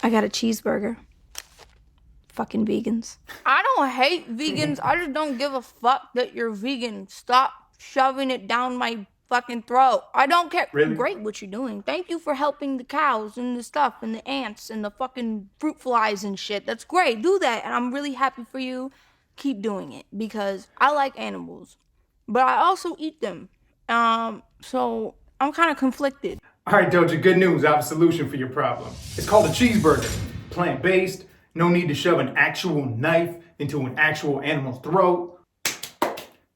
I got a cheeseburger. Fucking vegans. I don't hate vegans. I just don't give a fuck that you're vegan. Stop shoving it down my fucking throat. I don't care. Really? Great what you're doing. Thank you for helping the cows and the stuff and the ants and the fucking fruit flies and shit. That's great. Do that. And I'm really happy for you. Keep doing it because I like animals, but I also eat them. So I'm kind of conflicted. All right, Doja, good news. I have a solution for your problem. It's called a cheeseburger. Plant-based. No need to shove an actual knife into an actual animal's throat.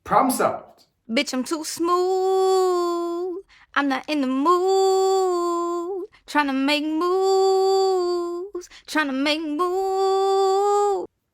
Problem solved. Bitch, I'm too smooth. I'm not in the mood. Trying to make moves.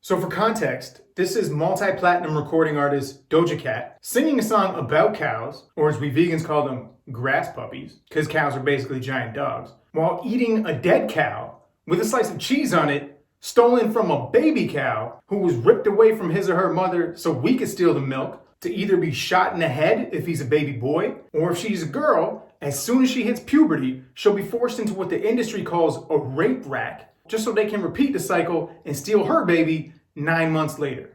So for context, this is multi-platinum recording artist Doja Cat singing a song about cows, or as we vegans call them, grass puppies, because cows are basically giant dogs, while eating a dead cow with a slice of cheese on it, stolen from a baby cow who was ripped away from his or her mother so we could steal the milk, to either be shot in the head if he's a baby boy, or if she's a girl, as soon as she hits puberty, she'll be forced into what the industry calls a rape rack, just so they can repeat the cycle and steal her baby 9 months later.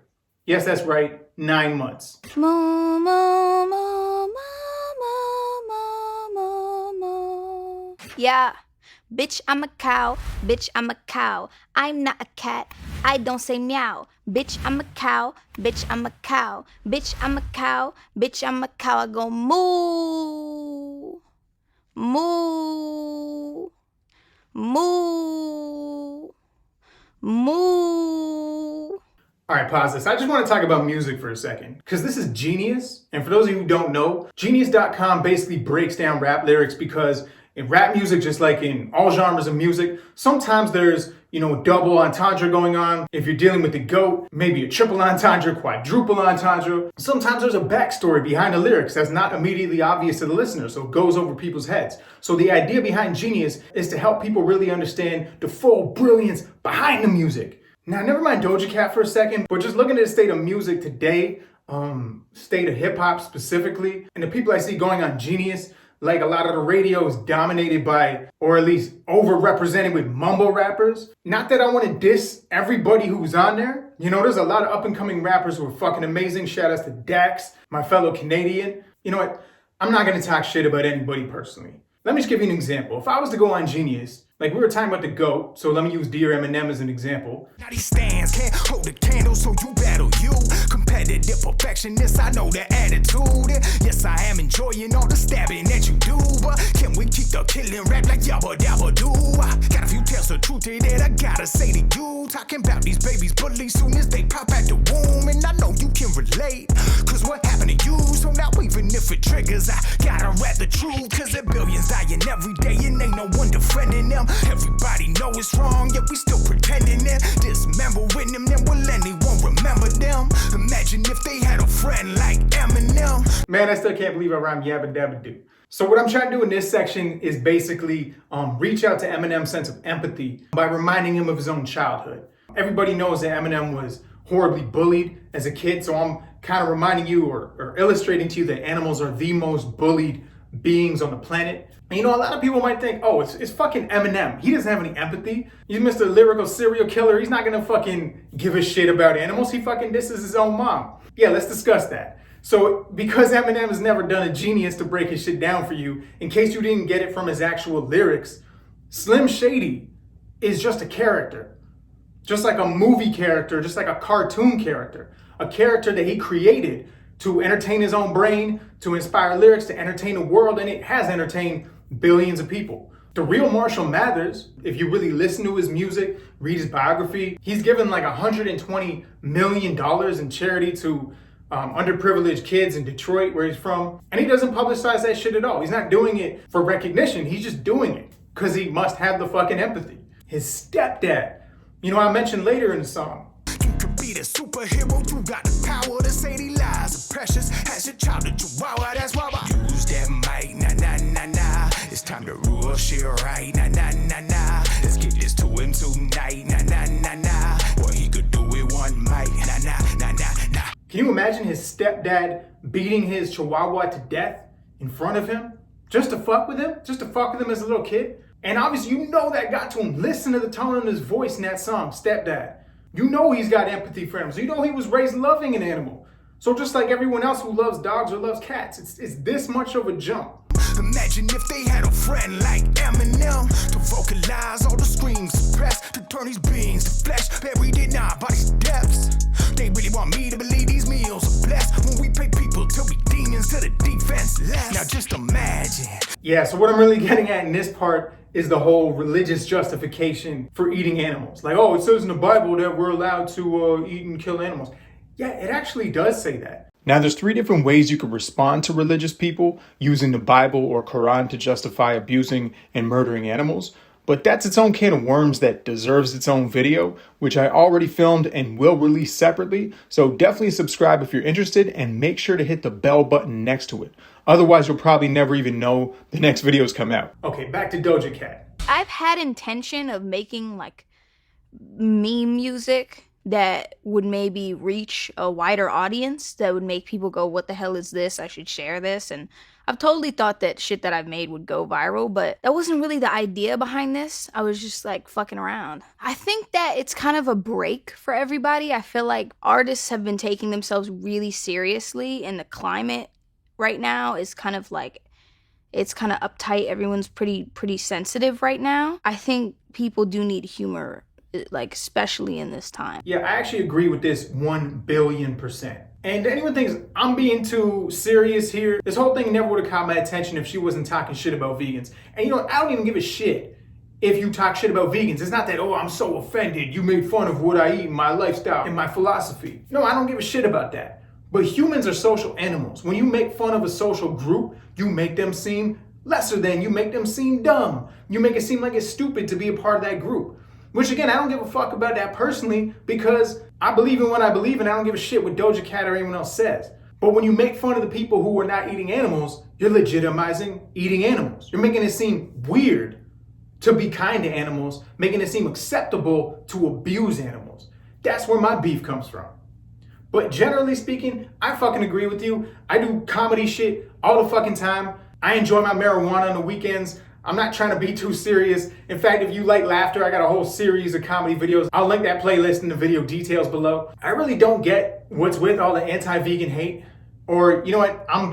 Yes, that's right, 9 months. Yeah. Bitch, I'm a cow. Bitch, I'm a cow. I'm not a cat. I don't say meow. Bitch, I'm a cow. Bitch, I'm a cow. Bitch, I'm a cow. Bitch, I'm a cow. I go moo. Moo. Moo. Moo. All right, pause this. I just want to talk about music for a second, because this is Genius. And for those of you who don't know, Genius.com basically breaks down rap lyrics, because in rap music, just like in all genres of music, sometimes there's, double entendre going on. If you're dealing with the GOAT, maybe a triple entendre, quadruple entendre. Sometimes there's a backstory behind the lyrics that's not immediately obvious to the listener, so it goes over people's heads. So the idea behind Genius is to help people really understand the full brilliance behind the music. Now, never mind Doja Cat for a second, but just looking at the state of music today, state of hip hop specifically, and the people I see going on Genius, like a lot of the radio is dominated by, or at least overrepresented with mumble rappers. Not that I want to diss everybody who's on there. There's a lot of up and coming rappers who are fucking amazing. Shout outs to Dax, my fellow Canadian. You know what? I'm not going to talk shit about anybody personally. Let me just give you an example. If I was to go on Genius, like we were talking about the GOAT, so let me use Dear Eminem as an example. Now these stands can't hold the candle, so you battle you. Competitive perfectionist, I know the attitude. Yes, I am enjoying all the stabbing that you do, but can we keep the killing rap like yabba dabba do? Got a few tales of truth that I gotta say to you. Talking about these babies bullies soon as they pop out the womb, and I know you can relate, cause what happened to you? So now even if it triggers, I gotta rap the truth, cause there billions dying every day and ain't no one defending them. Everybody know it's wrong, yet we still pretending it. Dismembering them, then will anyone remember them? Imagine if they had a friend like Eminem. Man, I still can't believe I rhymed yabba dabba do. So what I'm trying to do in this section is basically reach out to Eminem's sense of empathy by reminding him of his own childhood. Everybody knows that Eminem was horribly bullied as a kid, so I'm kind of reminding you or illustrating to you that animals are the most bullied beings on the planet. And a lot of people might think, oh, it's fucking Eminem. He doesn't have any empathy. He's Mr. Lyrical Serial Killer. He's not gonna fucking give a shit about animals. He fucking disses his own mom. Yeah, let's discuss that. So because Eminem has never done a Genius to break his shit down for you, in case you didn't get it from his actual lyrics, Slim Shady is just a character. Just like a movie character, just like a cartoon character. A character that he created to entertain his own brain, to inspire lyrics, to entertain the world, and it has entertained billions of people. The real Marshall Mathers, if you really listen to his music, read his biography, he's given like $120 million in charity to underprivileged kids in Detroit, where he's from. And he doesn't publicize that shit at all. He's not doing it for recognition. He's just doing it because he must have the fucking empathy. His stepdad, I mentioned later in the song. You could be the superhero, you got the power to say these lies are precious. As a child of Chihuahua, that's why I use that mic, nah. It's time to rule shit right, nah. Let's get this to him tonight, nah. Well, he could do it one mic, nah. Can you imagine his stepdad beating his Chihuahua to death in front of him? Just to fuck with him? Just to fuck with him as a little kid? And obviously, you know that got to him. Listen to the tone in his voice in that song, Stepdad. You know he's got empathy for animals. You know he was raised loving an animal. So just like everyone else who loves dogs or loves cats, it's this much of a jump. Imagine if they had a friend like Eminem to vocalize all the screams suppressed, to turn these beings to flesh buried in our body's depths. They really want me to believe these meals are blessed when we pay people to be demons to the defense less. Now just imagine. Yeah, so what I'm really getting at in this part is the whole religious justification for eating animals. Like, oh, it says in the Bible that we're allowed to eat and kill animals. Yeah, it actually does say that. Now, there's 3 different ways you can respond to religious people using the Bible or Quran to justify abusing and murdering animals. But that's its own can of worms that deserves its own video, which I already filmed and will release separately. So definitely subscribe if you're interested and make sure to hit the bell button next to it. Otherwise, you'll probably never even know the next videos come out. Okay, back to Doja Cat. I've had intention of making like meme music that would maybe reach a wider audience, that would make people go, what the hell is this? I should share this. And I've totally thought that shit that I've made would go viral, but that wasn't really the idea behind this. I was just like fucking around. I think that it's kind of a break for everybody. I feel like artists have been taking themselves really seriously, and the climate right now is kind of like, it's kind of uptight. Everyone's pretty sensitive right now. I think people do need humor, like especially in this time. Yeah, I actually agree with this 1 billion%. And anyone thinks I'm being too serious here, this whole thing never would have caught my attention if she wasn't talking shit about vegans. And you know, I don't even give a shit if you talk shit about vegans. It's not that, oh, I'm so offended, you made fun of what I eat, my lifestyle, and my philosophy. No, I don't give a shit about that. But humans are social animals. When you make fun of a social group, you make them seem lesser than, you make them seem dumb. You make it seem like it's stupid to be a part of that group. Which again, I don't give a fuck about that personally, because I believe in what I believe and I don't give a shit what Doja Cat or anyone else says. But when you make fun of the people who are not eating animals, you're legitimizing eating animals. You're making it seem weird to be kind to animals, making it seem acceptable to abuse animals. That's where my beef comes from. But generally speaking, I fucking agree with you. I do comedy shit all the fucking time. I enjoy my marijuana on the weekends. I'm not trying to be too serious. In fact, if you like laughter, I got a whole series of comedy videos. I'll link that playlist in the video details below. I really don't get what's with all the anti-vegan hate. Or, you know what, I'm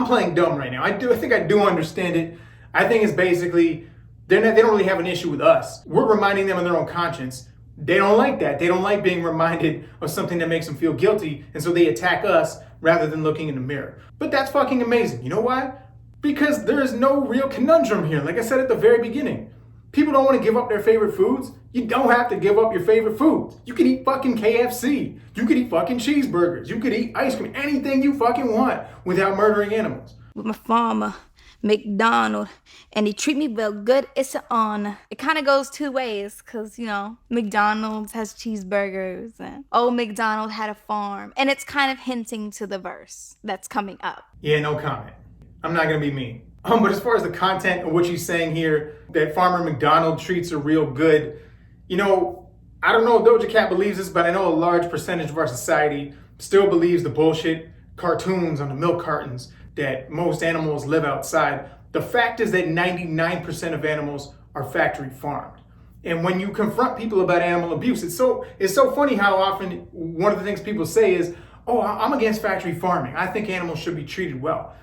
playing dumb right now. I think I do understand it. I think it's basically, they don't really have an issue with us. We're reminding them of their own conscience. They don't like that. They don't like being reminded of something that makes them feel guilty. And so they attack us rather than looking in the mirror. But that's fucking amazing. You know why? Because there is no real conundrum here. Like I said at the very beginning, people don't want to give up their favorite foods. You don't have to give up your favorite foods. You could eat fucking KFC. You could eat fucking cheeseburgers. You could eat ice cream, anything you fucking want without murdering animals. With my farmer, McDonald, and he treat me real good, it's an honor. It kind of goes 2 ways, because, you know, McDonald's has cheeseburgers, and old McDonald had a farm. And it's kind of hinting to the verse that's coming up. Yeah, no comment. I'm not gonna be mean. But as far as the content of what she's saying here, that Farmer McDonald treats her real good, you know, I don't know if Doja Cat believes this, but I know a large percentage of our society still believes the bullshit cartoons on the milk cartons that most animals live outside. The fact is that 99% of animals are factory farmed. And when you confront people about animal abuse, it's so funny how often one of the things people say is, oh, I'm against factory farming. I think animals should be treated well.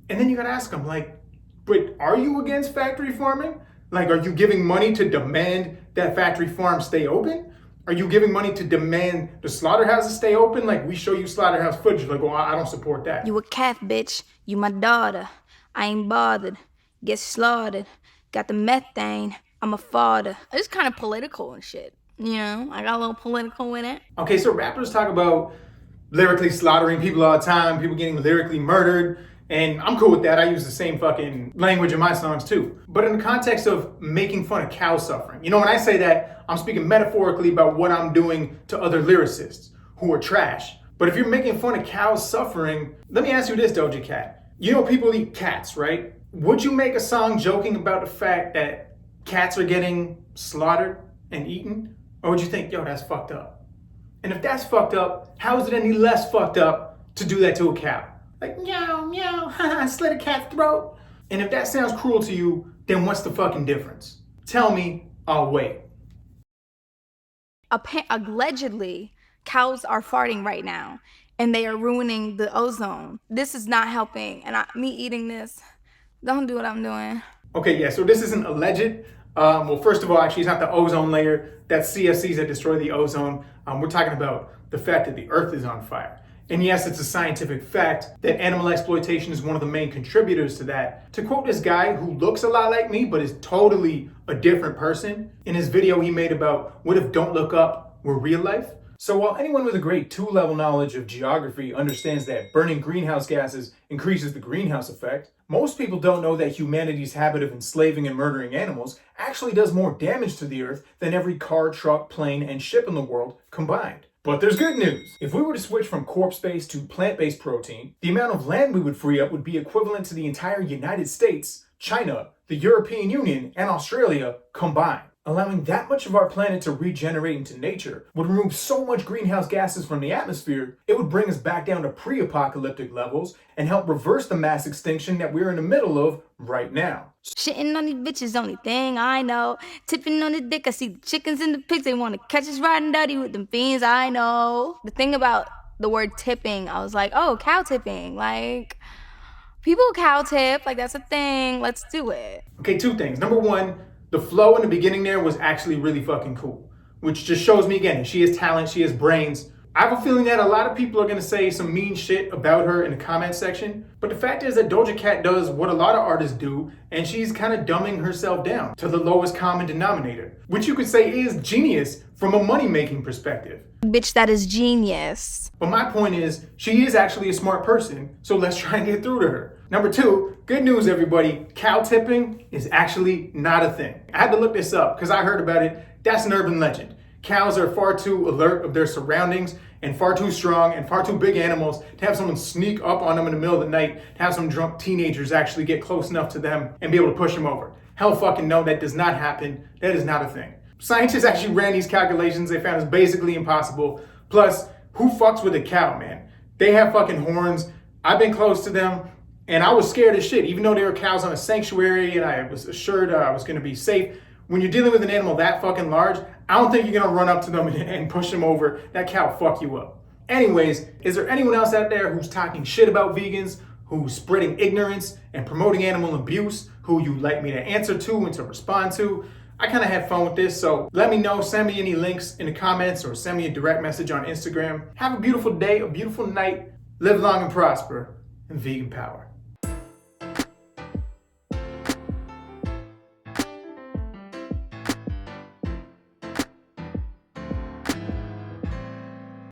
And then you gotta ask them, like, but are you against factory farming? Like, are you giving money to demand that factory farms stay open? Are you giving money to demand the slaughterhouses stay open? Like, we show you slaughterhouse footage, like, oh, I don't support that. You a calf, bitch. You my daughter. I ain't bothered. Get slaughtered. Got the methane. I'm a father. It's kind of political and shit. You know, I got a little political in it. Okay, so rappers talk about lyrically slaughtering people all the time, people getting lyrically murdered. And I'm cool with that. I use the same fucking language in my songs too. But in the context of making fun of cow suffering, you know, when I say that, I'm speaking metaphorically about what I'm doing to other lyricists who are trash. But if you're making fun of cows suffering, let me ask you this, Doja Cat. You know people eat cats, right? Would you make a song joking about the fact that cats are getting slaughtered and eaten? Or would you think, yo, that's fucked up? And if that's fucked up, how is it any less fucked up to do that to a cow? Like, meow, meow, haha, slit a cat's throat. And if that sounds cruel to you, then what's the fucking difference? Tell me, I'll wait. Allegedly, cows are farting right now and they are ruining the ozone. This is not helping. And me eating this, don't do what I'm doing. Okay, yeah, so this isn't alleged. Well, first of all, actually, it's not the ozone layer. That's CFCs that destroy the ozone. We're talking about the fact that the earth is on fire. And yes, it's a scientific fact that animal exploitation is one of the main contributors to that. To quote this guy who looks a lot like me, but is totally a different person, in his video he made about what if Don't Look Up were real life? So while anyone with a great 2-level knowledge of geography understands that burning greenhouse gases increases the greenhouse effect, most people don't know that humanity's habit of enslaving and murdering animals actually does more damage to the earth than every car, truck, plane, and ship in the world combined. But there's good news. If we were to switch from corpse-based to plant-based protein, the amount of land we would free up would be equivalent to the entire United States, China, the European Union, and Australia combined. Allowing that much of our planet to regenerate into nature would remove so much greenhouse gases from the atmosphere, it would bring us back down to pre-apocalyptic levels and help reverse the mass extinction that we're in the middle of right now. Shitting on these bitches, only thing I know. Tipping on the dick, I see the chickens and the pigs. They want to catch us riding dirty with them fiends, I know. The thing about the word tipping, I was like, oh, cow tipping. Like, people cow tip, like that's a thing. Let's do it. Okay, 2 things. Number 1, the flow in the beginning there was actually really fucking cool, which just shows me again, she has talent, she has brains. I have a feeling that a lot of people are gonna say some mean shit about her in the comment section, but the fact is that Doja Cat does what a lot of artists do, and she's kind of dumbing herself down to the lowest common denominator, which you could say is genius from a money-making perspective. Bitch, that is genius. But my point is, she is actually a smart person, so let's try and get through to her. Number 2, good news everybody, cow tipping is actually not a thing. I had to look this up because I heard about it. That's an urban legend. Cows are far too alert of their surroundings and far too strong and far too big animals to have someone sneak up on them in the middle of the night, to have some drunk teenagers actually get close enough to them and be able to push them over. Hell fucking no, that does not happen. That is not a thing. Scientists actually ran these calculations. They found it's basically impossible. Plus, who fucks with a cow, man? They have fucking horns. I've been close to them. And I was scared as shit, even though there were cows on a sanctuary and I was assured I was gonna be safe. When you're dealing with an animal that fucking large, I don't think you're gonna run up to them and push them over. That cow will fuck you up. Anyways, is there anyone else out there who's talking shit about vegans, who's spreading ignorance and promoting animal abuse, who you'd like me to answer to and to respond to? I kind of had fun with this, so let me know. Send me any links in the comments or send me a direct message on Instagram. Have a beautiful day, a beautiful night. Live long and prosper, and vegan power.